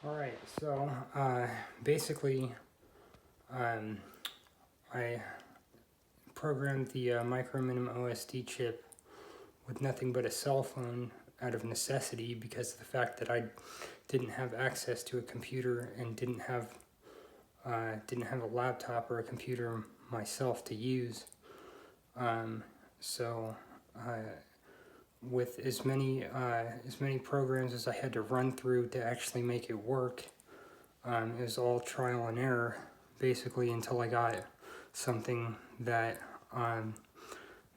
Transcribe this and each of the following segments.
Alright, so basically I programmed the micro minim OSD chip with nothing but a cell phone out of necessity because of the fact that I didn't have access to a computer and didn't have a laptop or a computer myself to use. So with as many programs as I had to run through to actually make it work, it was all trial and error, basically, until I got something that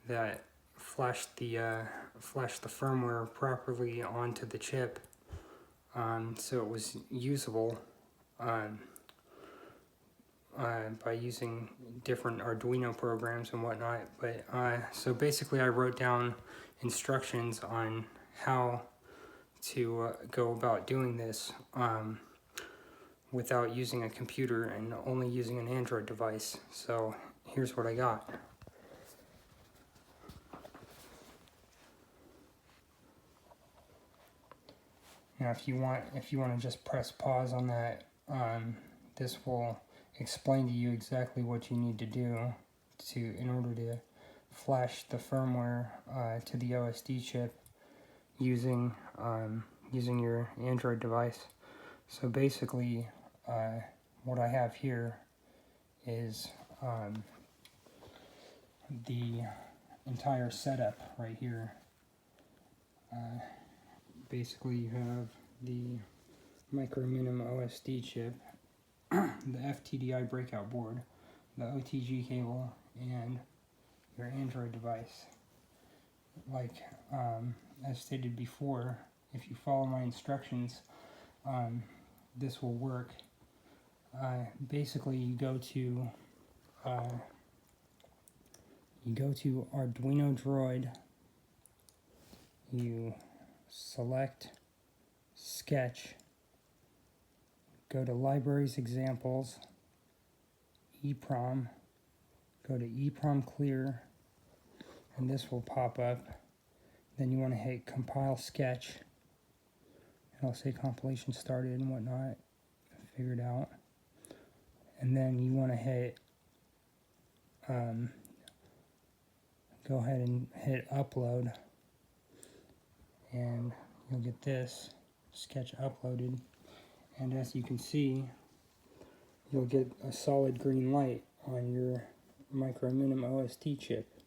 that flashed the firmware properly onto the chip, so it was usable by using different Arduino programs and whatnot. But so basically, I wrote down instructions on how to go about doing this without using a computer and only using an Android device. So here's what I got. Now, if you want to just press pause on that, this will explain to you exactly what you need to do in order to flash the firmware to the OSD chip using your Android device. So basically, what I have here is the entire setup right here. Basically, you have the micro minim OSD chip, the FTDI breakout board, the OTG cable, and your Android device. Like as stated before, if you follow my instructions, this will work. Basically, you go to Arduino Droid. You select Sketch, go to Libraries Examples, EEPROM, go to EEPROM Clear, and this will pop up. Then you want to hit Compile Sketch. It'll say compilation started and whatnot, figured out. And then you want to hit, go ahead and hit Upload, and you'll get this sketch uploaded. And as you can see, you'll get a solid green light on your micro minim OSD chip.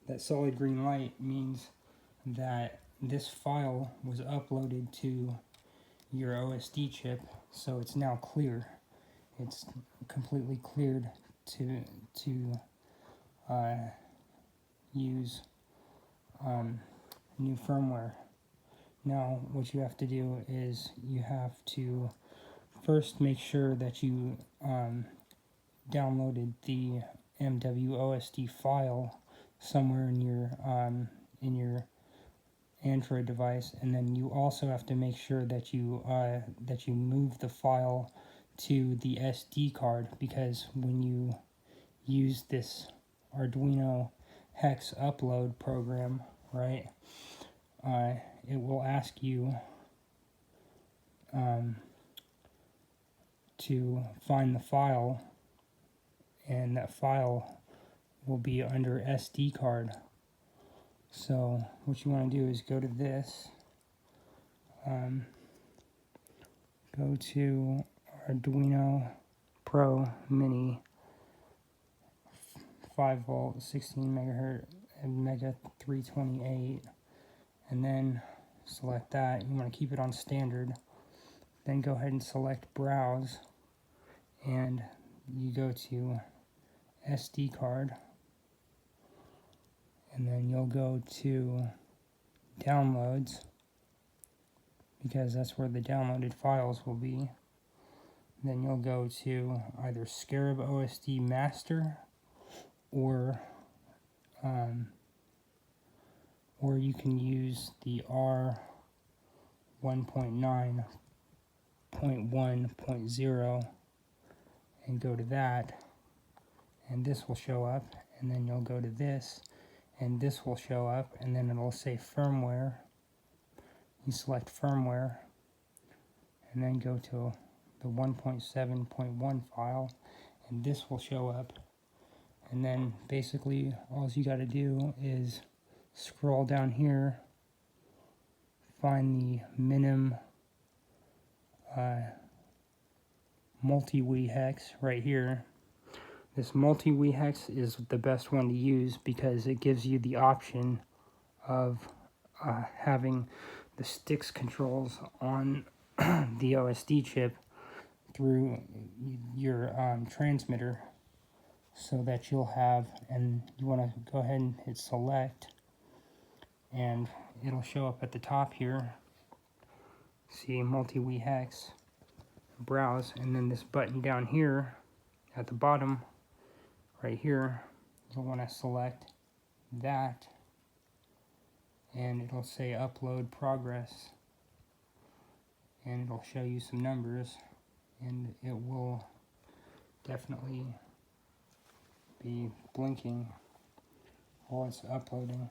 That solid green light means that this file was uploaded to your OSD chip, so it's now clear. It's completely cleared to use new firmware. Now, what you have to do is you have to first make sure that you downloaded the MWOSD file somewhere in your Android device, and then you also have to make sure that you move the file to the SD card, because when you use this Arduino hex upload program, right, it will ask you to find the file, and that file will be under SD card. So what you want to do is go to this, go to Arduino Pro Mini 5V 16 megahertz and Mega 328, and then select that. You want to keep it on standard. Then go ahead and select Browse, and you go to SD card, and then you'll go to Downloads, because that's where the downloaded files will be. Then you'll go to either Scarab OSD Master, or you can use the R 1.9.1.0 and go to that, and this will show up. And then you'll go to this, and this will show up, and then it'll say firmware. You select firmware, and then go to the 1.7.1 file, and this will show up. And then basically all you got to do is scroll down here, find the minim multi-wee hex right here. This multi-wee hex is the best one to use because it gives you the option of having the sticks controls on the OSD chip through your transmitter, so that you'll have, and you want to go ahead and hit select, and it'll show up at the top here. See multi-wee hex, browse, and then this button down here at the bottom right here, you'll want to select that, and it'll say upload progress, and it'll show you some numbers, and it will definitely be blinking while it's uploading.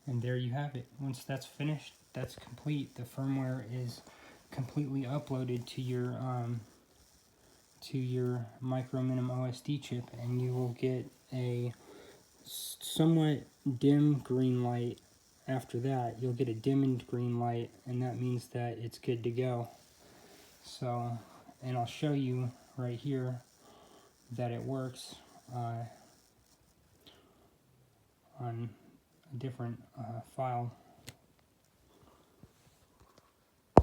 And there you have it. Once that's finished, that's complete. The firmware is completely uploaded to your micro minim OSD chip, and you will get a somewhat dim green light. After that, you'll get a dimmed green light, and that means that it's good to go. So, and I'll show you right here that it works on a different file.